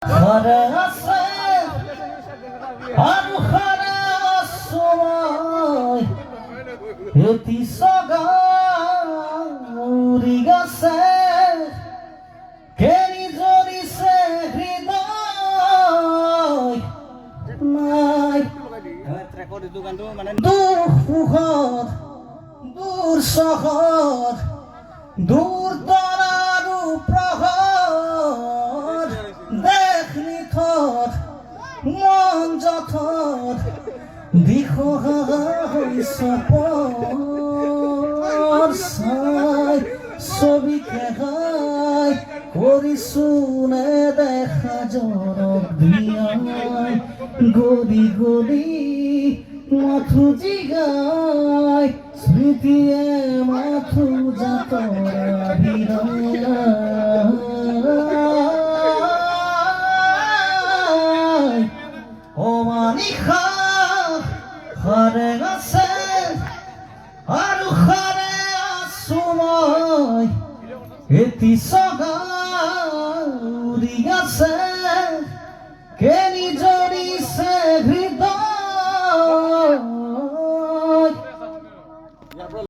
ঘৰে আছে আৰ ঘৰে সময় এটি সগাউৰি গেছে কেনি জড়িছে হৃদয় নাই দূৰ সুখত দূৰ চহৰ দূৰ তৰাৰো প্ৰহৰ দেশ নিথত মন যথত দিশহাই চপৰ চাই ছবি খেহাই কৰিছোঁ নেদেখা জৰক দিয়াই গলি গলি মাথো জিগাই স্মৃতিয়ে মাথো যাতৰা বিৰাই অমানিশা সাৰে আছে আৰু সাৰে আছো মই এটি চগাউৰি আছে কে নিজৰ